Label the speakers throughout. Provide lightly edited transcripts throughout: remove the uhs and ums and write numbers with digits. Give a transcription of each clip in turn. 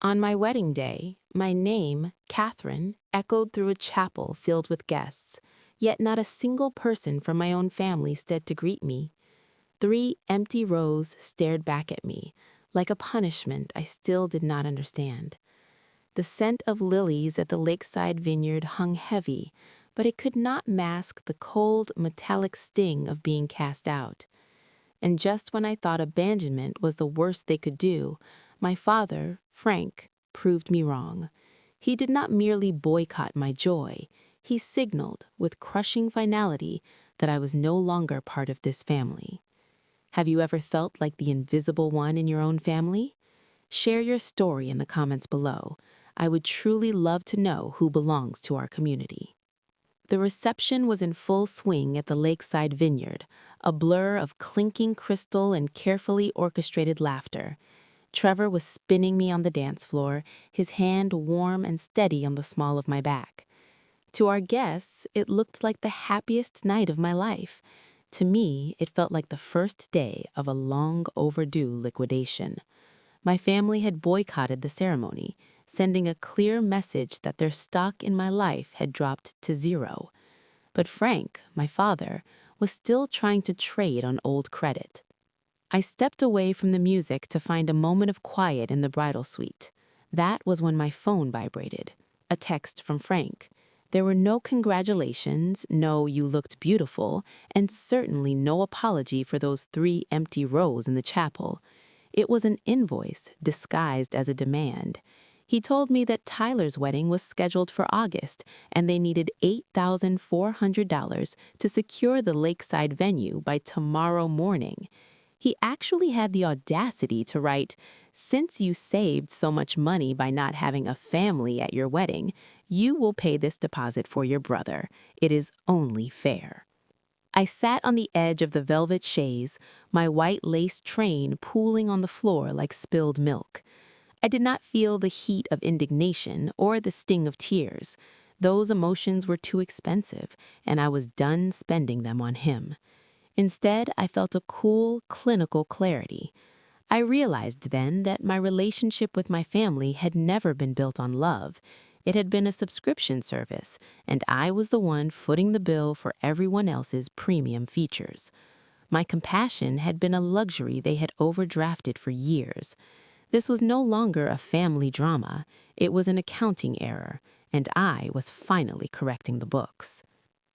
Speaker 1: On my wedding day, my name, Catherine, echoed through a chapel filled with guests, yet not a single person from my own family stood to greet me. 3 empty rows stared back at me, like a punishment I still did not understand. The scent of lilies at the lakeside vineyard hung heavy, but it could not mask the cold, metallic sting of being cast out. And just when I thought abandonment was the worst they could do, my father, Frank, proved me wrong. He did not merely boycott my joy, he signaled with crushing finality that I was no longer part of this family. Have you ever felt like the invisible one in your own family? Share your story in the comments below. I would truly love to know who belongs to our community. The reception was in full swing at the lakeside vineyard, a blur of clinking crystal and carefully orchestrated laughter. Trevor was spinning me on the dance floor, his hand warm and steady on the small of my back. To our guests, it looked like the happiest night of my life. To me, it felt like the first day of a long overdue liquidation. My family had boycotted the ceremony, sending a clear message that their stock in my life had dropped to zero. But Frank, my father, was still trying to trade on old credit. I stepped away from the music to find a moment of quiet in the bridal suite. That was when my phone vibrated. A text from Frank. There were no congratulations, no "you looked beautiful," and certainly no apology for those 3 empty rows in the chapel. It was an invoice disguised as a demand. He told me that Tyler's wedding was scheduled for August, and they needed $8,400 to secure the lakeside venue by tomorrow morning. He actually had the audacity to write, "Since you saved so much money by not having a family at your wedding, you will pay this deposit for your brother. It is only fair." I sat on the edge of the velvet chaise, my white lace train pooling on the floor like spilled milk. I did not feel the heat of indignation or the sting of tears. Those emotions were too expensive, and I was done spending them on him. Instead, I felt a cool, clinical clarity. I realized then that my relationship with my family had never been built on love. It had been a subscription service, and I was the one footing the bill for everyone else's premium features. My compassion had been a luxury they had overdrafted for years. This was no longer a family drama. It was an accounting error, and I was finally correcting the books.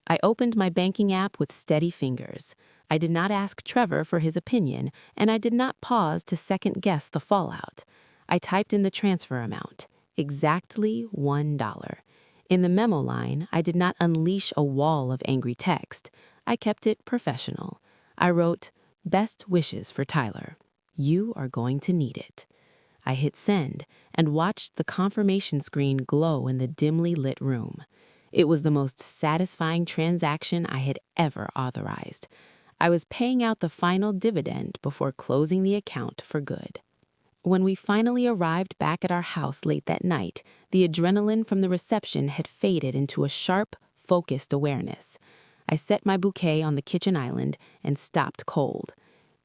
Speaker 1: I opened my banking app with steady fingers. I did not ask Trevor for his opinion, and I did not pause to second-guess the fallout. I typed in the transfer amount, exactly $1. In the memo line, I did not unleash a wall of angry text. I kept it professional. I wrote, "Best wishes for Tyler. You are going to need it." I hit send and watched the confirmation screen glow in the dimly lit room. It was the most satisfying transaction I had ever authorized. I was paying out the final dividend before closing the account for good. When we finally arrived back at our house late that night, the adrenaline from the reception had faded into a sharp, focused awareness. I set my bouquet on the kitchen island and stopped cold.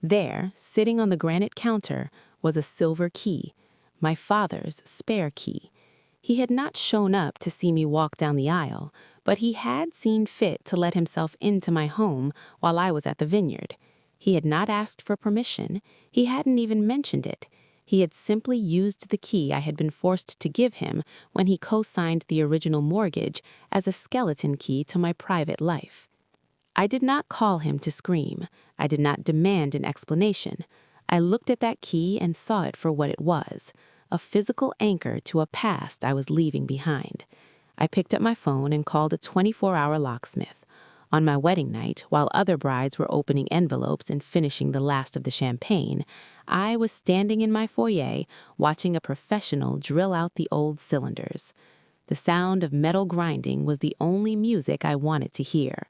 Speaker 1: There, sitting on the granite counter, was a silver key, my father's spare key. He had not shown up to see me walk down the aisle, but he had seen fit to let himself into my home while I was at the vineyard. He had not asked for permission. He hadn't even mentioned it. He had simply used the key I had been forced to give him when he co-signed the original mortgage as a skeleton key to my private life. I did not call him to scream. I did not demand an explanation. I looked at that key and saw it for what it was, a physical anchor to a past I was leaving behind. I picked up my phone and called a 24-hour locksmith. On my wedding night, while other brides were opening envelopes and finishing the last of the champagne, I was standing in my foyer watching a professional drill out the old cylinders. The sound of metal grinding was the only music I wanted to hear.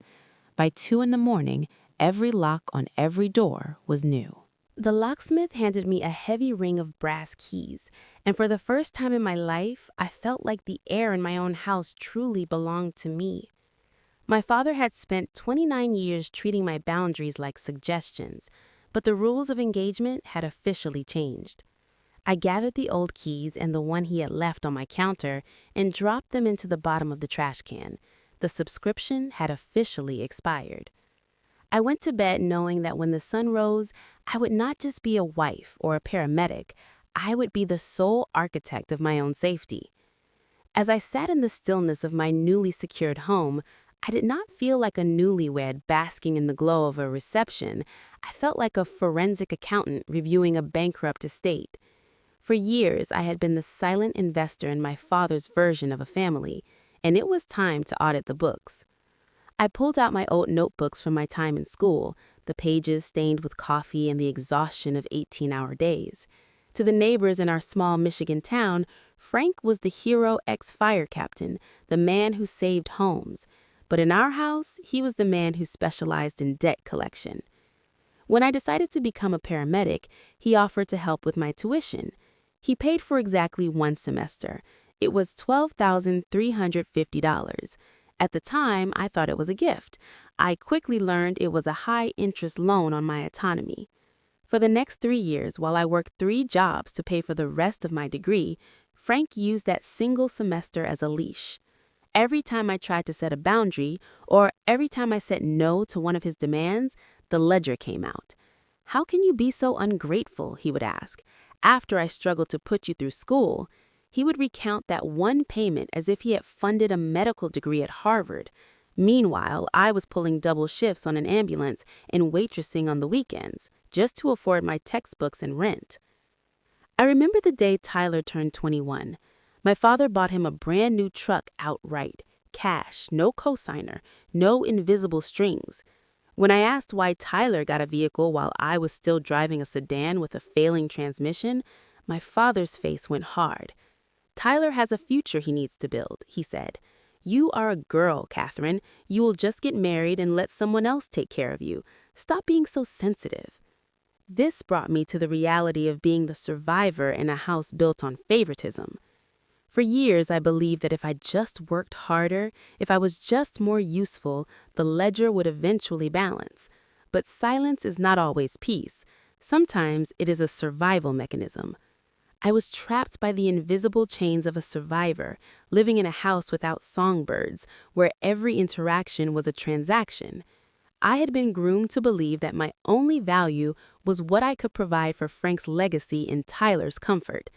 Speaker 1: By 2 in the morning, every lock on every door was new. The locksmith handed me a heavy ring of brass keys, and for the first time in my life, I felt like the air in my own house truly belonged to me. My father had spent 29 years treating my boundaries like suggestions, but the rules of engagement had officially changed. I gathered the old keys and the one he had left on my counter and dropped them into the bottom of the trash can. The subscription had officially expired. I went to bed knowing that when the sun rose, I would not just be a wife or a paramedic, I would be the sole architect of my own safety. As I sat in the stillness of my newly secured home, I did not feel like a newlywed basking in the glow of a reception. I felt like a forensic accountant reviewing a bankrupt estate. For years, I had been the silent investor in my father's version of a family, and it was time to audit the books. I pulled out my old notebooks from my time in school, the pages stained with coffee and the exhaustion of 18-hour days. To the neighbors in our small Michigan town, Frank was the hero ex-fire captain, the man who saved homes. But in our house, he was the man who specialized in debt collection. When I decided to become a paramedic, he offered to help with my tuition. He paid for exactly one semester. It was $12,350. At the time, I thought it was a gift. I quickly learned it was a high-interest loan on my autonomy. For the next 3 years, while I worked 3 jobs to pay for the rest of my degree, Frank used that single semester as a leash. Every time I tried to set a boundary, or every time I said no to one of his demands, the ledger came out. "How can you be so ungrateful?" he would ask. "After I struggled to put you through school." He would recount that one payment as if he had funded a medical degree at Harvard. Meanwhile, I was pulling double shifts on an ambulance and waitressing on the weekends, just to afford my textbooks and rent. I remember the day Tyler turned 21. My father bought him a brand new truck outright, cash, no cosigner, no invisible strings. When I asked why Tyler got a vehicle while I was still driving a sedan with a failing transmission, my father's face went hard. "Tyler has a future he needs to build," he said. "You are a girl, Catherine. You will just get married and let someone else take care of you. Stop being so sensitive." This brought me to the reality of being the survivor in a house built on favoritism. For years, I believed that if I just worked harder, if I was just more useful, the ledger would eventually balance. But silence is not always peace. Sometimes it is a survival mechanism. I was trapped by the invisible chains of a survivor, living in a house without songbirds, where every interaction was a transaction. I had been groomed to believe that my only value was what I could provide for Frank's legacy in Tyler's comfort.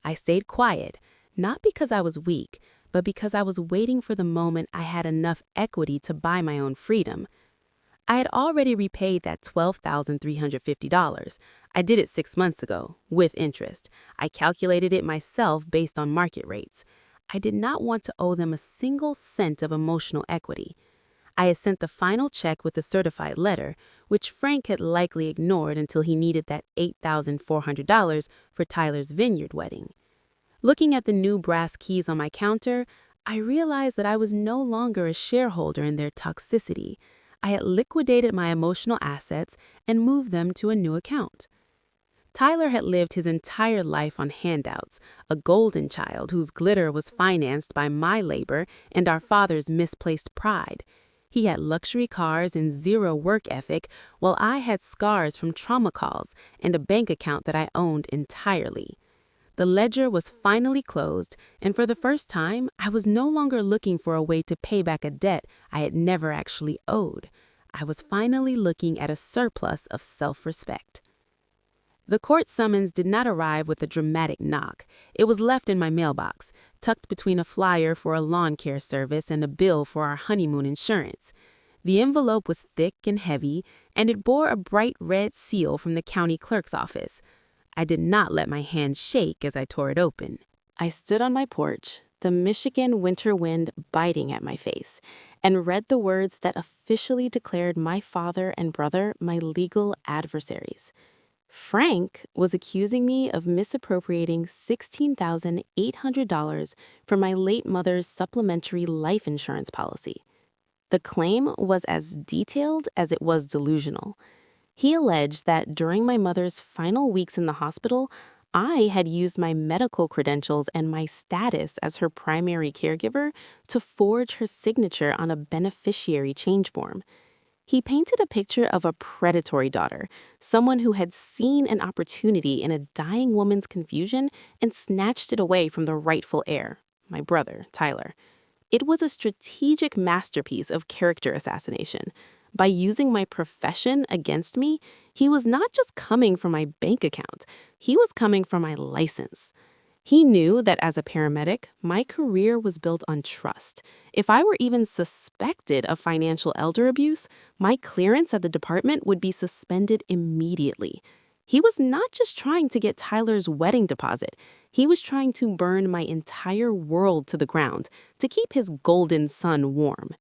Speaker 1: I stayed quiet, not because I was weak, but because I was waiting for the moment I had enough equity to buy my own freedom. I had already repaid that $12,350. I did it 6 months ago, with interest. I calculated it myself based on market rates. I did not want to owe them a single cent of emotional equity. I had sent the final check with a certified letter, which Frank had likely ignored until he needed that $8,400 for Tyler's vineyard wedding. Looking at the new brass keys on my counter, I realized that I was no longer a shareholder in their toxicity. I had liquidated my emotional assets and moved them to a new account. Tyler had lived his entire life on handouts, a golden child whose glitter was financed by my labor and our father's misplaced pride. He had luxury cars and zero work ethic, while I had scars from trauma calls and a bank account that I owned entirely. The ledger was finally closed, and for the first time, I was no longer looking for a way to pay back a debt I had never actually owed. I was finally looking at a surplus of self-respect. The court summons did not arrive with a dramatic knock. It was left in my mailbox, tucked between a flyer for a lawn care service and a bill for our honeymoon insurance. The envelope was thick and heavy, and it bore a bright red seal from the county clerk's office. I did not let my hand shake as I tore it open. I stood on my porch, the Michigan winter wind biting at my face, and read the words that officially declared my father and brother my legal adversaries. Frank was accusing me of misappropriating $16,800 from my late mother's supplementary life insurance policy. The claim was as detailed as it was delusional. He alleged that during my mother's final weeks in the hospital, I had used my medical credentials and my status as her primary caregiver to forge her signature on a beneficiary change form. He painted a picture of a predatory daughter, someone who had seen an opportunity in a dying woman's confusion and snatched it away from the rightful heir, my brother, Tyler. It was a strategic masterpiece of character assassination. By using my profession against me, he was not just coming for my bank account, he was coming for my license. He knew that as a paramedic, my career was built on trust. If I were even suspected of financial elder abuse, my clearance at the department would be suspended immediately. He was not just trying to get Tyler's wedding deposit. He was trying to burn my entire world to the ground to keep his golden sun warm.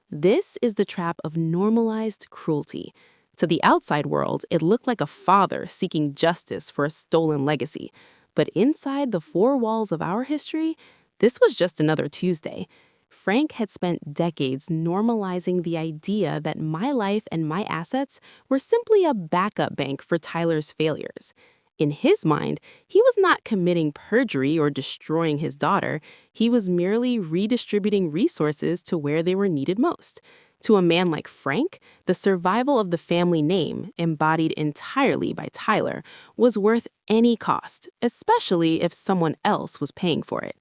Speaker 1: This is the trap of normalized cruelty. To the outside world, it looked like a father seeking justice for a stolen legacy. But inside the four walls of our history, this was just another Tuesday. Frank had spent decades normalizing the idea that my life and my assets were simply a backup bank for Tyler's failures. In his mind, he was not committing perjury or destroying his daughter. He was merely redistributing resources to where they were needed most. To a man like Frank, the survival of the family name, embodied entirely by Tyler, was worth any cost, especially if someone else was paying for it.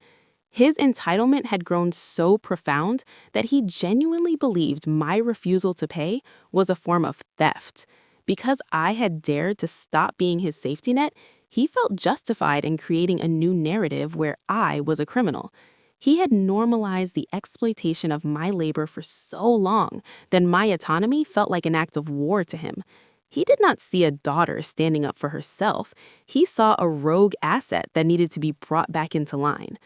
Speaker 1: His entitlement had grown so profound that he genuinely believed my refusal to pay was a form of theft. Because I had dared to stop being his safety net, he felt justified in creating a new narrative where I was a criminal. He had normalized the exploitation of my labor for so long that my autonomy felt like an act of war to him. He did not see a daughter standing up for herself. He saw a rogue asset that needed to be brought back into line.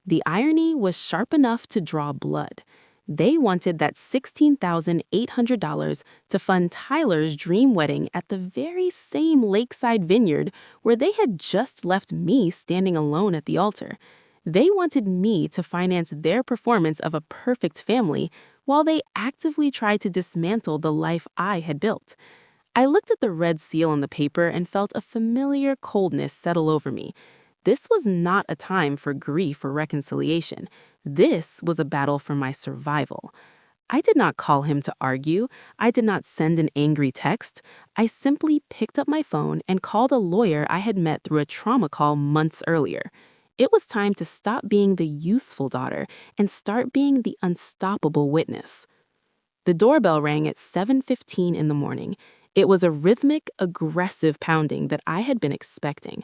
Speaker 1: The irony was sharp enough to draw blood. They wanted that $16,800 to fund Tyler's dream wedding at the very same lakeside vineyard where they had just left me standing alone at the altar. They wanted me to finance their performance of a perfect family while they actively tried to dismantle the life I had built. I looked at the red seal on the paper and felt a familiar coldness settle over me. This was not a time for grief or reconciliation. This was a battle for my survival. I did not call him to argue. I did not send an angry text. I simply picked up my phone and called a lawyer I had met through a trauma call months earlier. It was time to stop being the useful daughter and start being the unstoppable witness. The doorbell rang at 7:15 in the morning. It was a rhythmic, aggressive pounding that I had been expecting.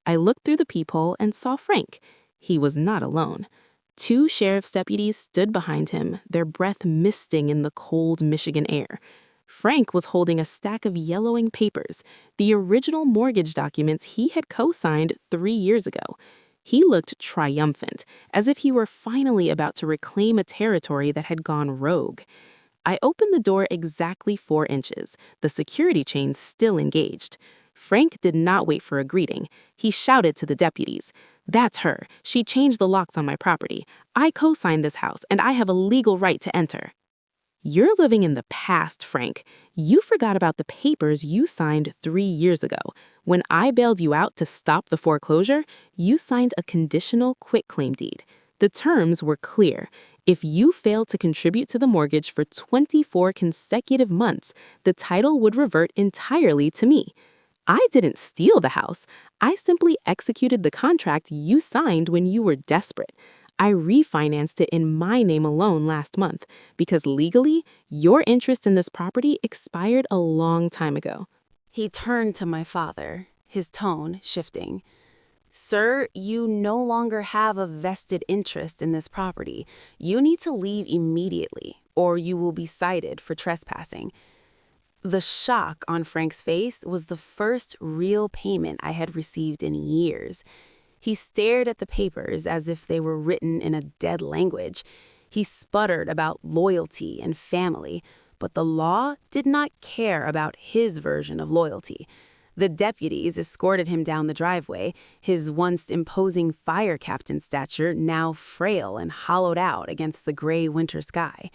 Speaker 1: I looked through the peephole and saw Frank. He was not alone. Two sheriff's deputies stood behind him, their breath misting in the cold Michigan air. Frank was holding a stack of yellowing papers, the original mortgage documents he had co-signed 3 years ago. He looked triumphant, as if he were finally about to reclaim a territory that had gone rogue. I opened the door exactly 4 inches, the security chain still engaged. Frank did not wait for a greeting. He shouted to the deputies, "That's her. She changed the locks on my property. I co-signed this house, and I have a legal right to enter." "You're living in the past, Frank. You forgot about the papers you signed 3 years ago. When I bailed you out to stop the foreclosure, you signed a conditional quitclaim deed. The terms were clear. If you failed to contribute to the mortgage for 24 consecutive months, the title would revert entirely to me. I didn't steal the house. I simply executed the contract you signed when you were desperate. I refinanced it in my name alone last month because legally, your interest in this property expired a long time ago." He turned to my father, his tone shifting. "Sir, you no longer have a vested interest in this property. You need to leave immediately, or you will be cited for trespassing." The shock on Frank's face was the first real payment I had received in years. He stared at the papers as if they were written in a dead language. He sputtered about loyalty and family, but the law did not care about his version of loyalty. The deputies escorted him down the driveway, his once imposing fire captain stature now frail and hollowed out against the gray winter sky.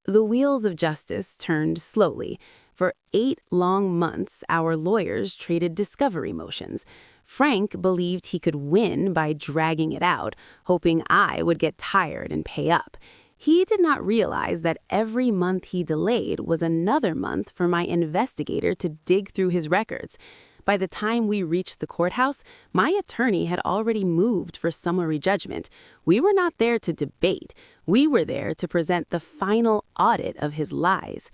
Speaker 1: The wheels of justice turned slowly. For 8 long months, our lawyers traded discovery motions. Frank believed he could win by dragging it out, hoping I would get tired and pay up.
Speaker 2: He did not realize that every month he delayed was another month for my investigator to dig through his records. By the time we reached the courthouse, my attorney had already moved for summary judgment. We were not there to debate. We were there to present the final audit of his lies.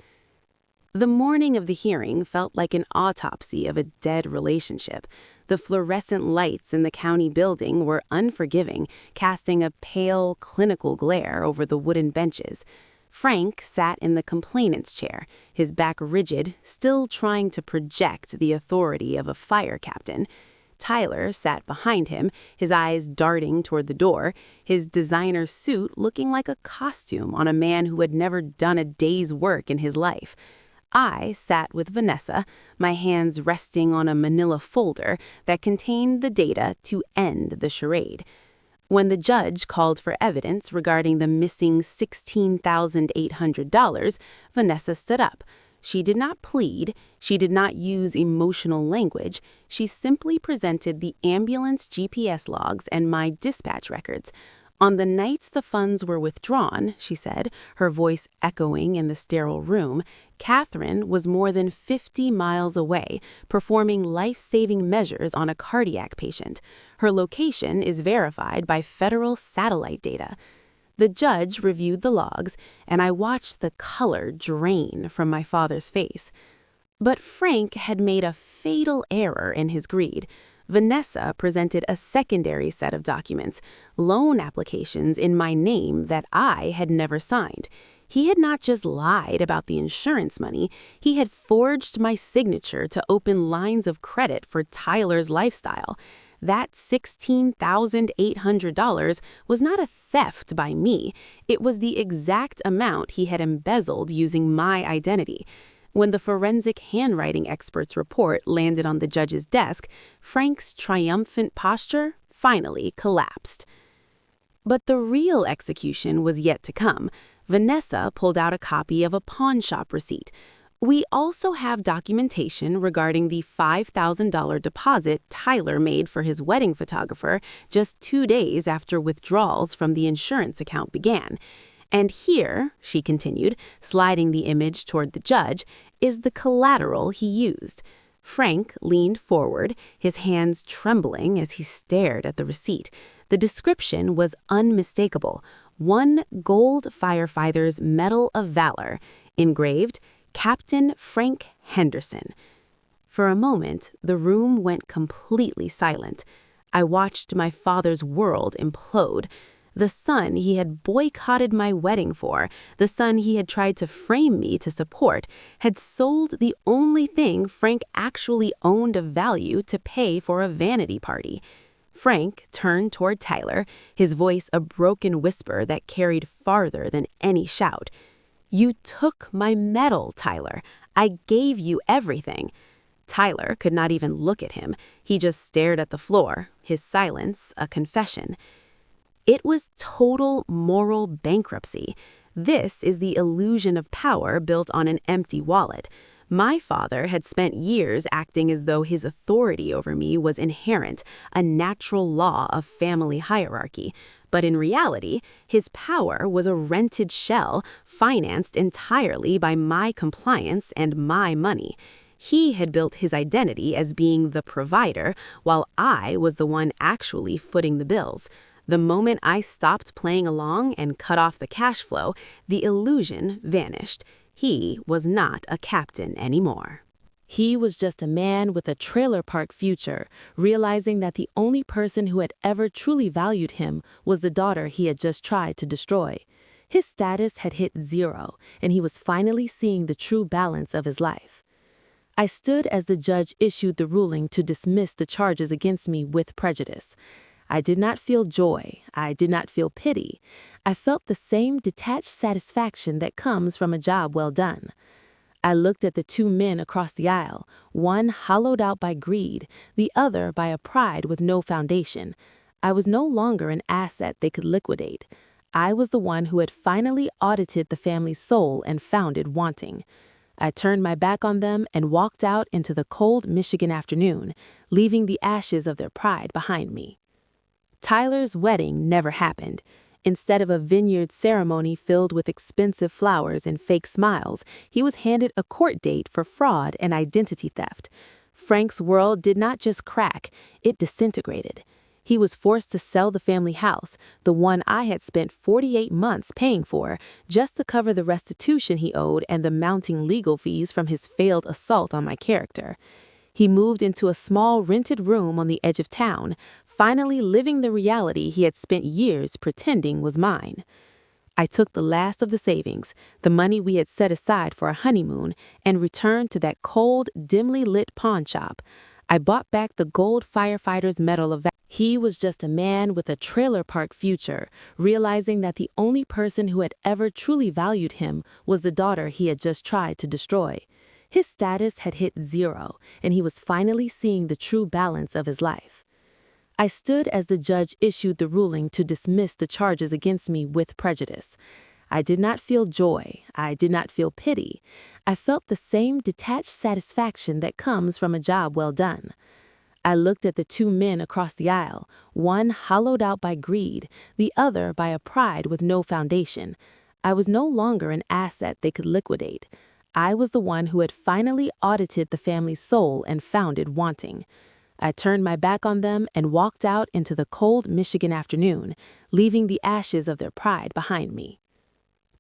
Speaker 2: The morning of the hearing felt like an autopsy of a dead relationship. The fluorescent lights in the county building were unforgiving, casting a pale, clinical glare over the wooden benches. Frank sat in the complainant's chair, his back rigid, still trying to project the authority of a fire captain. Tyler sat behind him, his eyes darting toward the door, his designer suit looking like a costume on a man who had never done a day's work in his life. I sat with Vanessa, my hands resting on a manila folder that contained the data to end the charade. When the judge called for evidence regarding the missing $16,800, Vanessa stood up. She did not plead, she did not use emotional language, she simply presented the ambulance GPS logs and my dispatch records. On the nights the funds were withdrawn, she said, her voice echoing in the sterile room, Catherine was more than 50 miles away, performing life-saving measures on a cardiac patient. Her location is verified by federal satellite data. The judge reviewed the logs, and I watched the color drain from my father's face. But Frank had made a fatal error in his greed. Vanessa presented a secondary set of documents, loan applications in my name that I had never signed. He had not just lied about the insurance money, he had forged my signature to open lines of credit for Tyler's lifestyle. That $16,800 was not a theft by me. It was the exact amount he had embezzled using my identity. When the forensic handwriting expert's report landed on the judge's desk, Frank's triumphant posture finally collapsed. But the real execution was yet to come. Vanessa pulled out a copy of a pawn shop receipt. We also have documentation regarding the $5,000 deposit Tyler made for his wedding photographer just 2 days after withdrawals from the insurance account began. And here, she continued, sliding the image toward the judge, is the collateral he used. Frank leaned forward, his hands trembling as he stared at the receipt. The description was unmistakable. 1 gold firefighter's Medal of Valor, engraved, Captain Frank Henderson. For a moment, the room went completely silent. I watched my father's world implode. The son he had boycotted my wedding for, the son he had tried to frame me to support, had sold the only thing Frank actually owned of value to pay for a vanity party. Frank turned toward Tyler, his voice a broken whisper that carried farther than any shout. "You took my medal, Tyler. I gave you everything." Tyler could not even look at him. He just stared at the floor, his silence a confession. It was total moral bankruptcy. This is the illusion of power built on an empty wallet. My father had spent years acting as though his authority over me was inherent, a natural law of family hierarchy. But in reality, his power was a rented shell financed entirely by my compliance and my money. He had built his identity as being the provider, while I was the one actually footing the bills. The moment I stopped playing along and cut off the cash flow, the illusion vanished. He was not a captain anymore.
Speaker 1: He was just a man with a trailer park future, realizing that the only person who had ever truly valued him was the daughter he had just tried to destroy. His status had hit 0, and he was finally seeing the true balance of his life. I stood as the judge issued the ruling to dismiss the charges against me with prejudice. I did not feel joy. I did not feel pity. I felt the same detached satisfaction that comes from a job well done. I looked at the 2 men across the aisle, one hollowed out by greed, the other by a pride with no foundation. I was no longer an asset they could liquidate. I was the one who had finally audited the family's soul and found it wanting. I turned my back on them and walked out into the cold Michigan afternoon, leaving the ashes of their pride behind me. Tyler's wedding never happened. Instead of a vineyard ceremony filled with expensive flowers and fake smiles, he was handed a court date for fraud and identity theft. Frank's world did not just crack, it disintegrated. He was forced to sell the family house, the one I had spent 48 months paying for, just to cover the restitution he owed and the mounting legal fees from his failed assault on my character. He moved into a small rented room on the edge of town, finally living the reality he had spent years pretending was mine. I took the last of the savings, the money we had set aside for a honeymoon, and returned to that cold, dimly lit pawn shop. I bought back the gold firefighter's medal of valor. He was just a man with a trailer park future, realizing that the only person who had ever truly valued him was the daughter he had just tried to destroy. His status had hit 0, and he was finally seeing the true balance of his life. I stood as the judge issued the ruling to dismiss the charges against me with prejudice. I did not feel joy. I did not feel pity. I felt the same detached satisfaction that comes from a job well done. I looked at the two men across the aisle, one hollowed out by greed, the other by a pride with no foundation. I was no longer an asset they could liquidate. I was the one who had finally audited the family's soul and found it wanting. I turned my back on them and walked out into the cold Michigan afternoon, leaving the ashes of their pride behind me.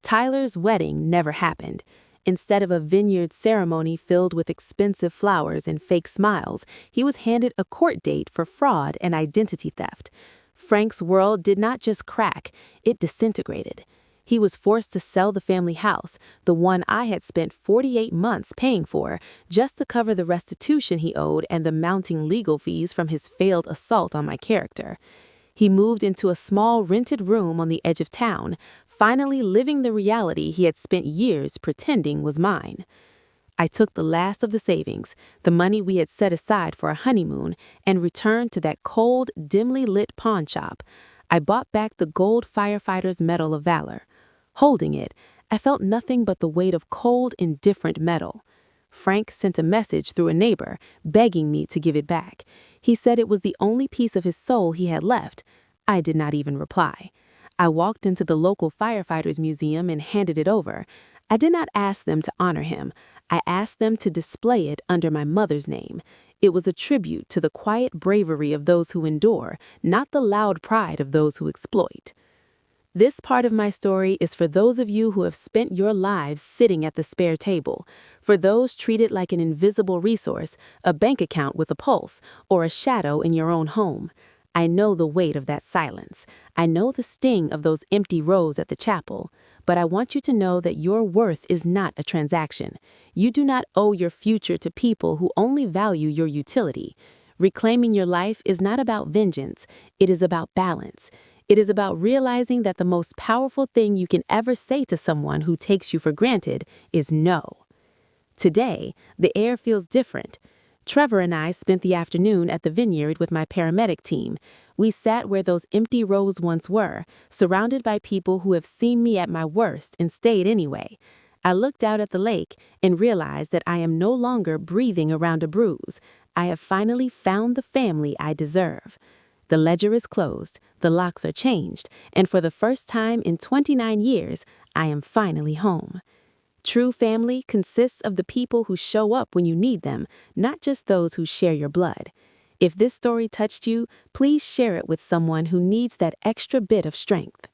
Speaker 1: Tyler's wedding never happened. Instead of a vineyard ceremony filled with expensive flowers and fake smiles, he was handed a court date for fraud and identity theft. Frank's world did not just crack, it disintegrated. He was forced to sell the family house, the one I had spent 48 months paying for, just to cover the restitution he owed and the mounting legal fees from his failed assault on my character. He moved into a small rented room on the edge of town, finally living the reality he had spent years pretending was mine. I took the last of the savings, the money we had set aside for a honeymoon, and returned to that cold, dimly lit pawn shop. I bought back the gold firefighter's medal of valor. Holding it, I felt nothing but the weight of cold, indifferent metal. Frank sent a message through a neighbor, begging me to give it back. He said it was the only piece of his soul he had left. I did not even reply. I walked into the local firefighters museum and handed it over. I did not ask them to honor him. I asked them to display it under my mother's name. It was a tribute to the quiet bravery of those who endure, not the loud pride of those who exploit. This part of my story is for those of you who have spent your lives sitting at the spare table, for those treated like an invisible resource, a bank account with a pulse, or a shadow in your own home. I know the weight of that silence. I know the sting of those empty rows at the chapel, but I want you to know that your worth is not a transaction. You do not owe your future to people who only value your utility. Reclaiming your life is not about vengeance. It is about balance. It is about realizing that the most powerful thing you can ever say to someone who takes you for granted is no. Today, the air feels different. Trevor and I spent the afternoon at the vineyard with my paramedic team. We sat where those empty rows once were, surrounded by people who have seen me at my worst and stayed anyway. I looked out at the lake and realized that I am no longer breathing around a bruise. I have finally found the family I deserve. The ledger is closed, the locks are changed, and for the first time in 29 years, I am finally home. True family consists of the people who show up when you need them, not just those who share your blood. If this story touched you, please share it with someone who needs that extra bit of strength.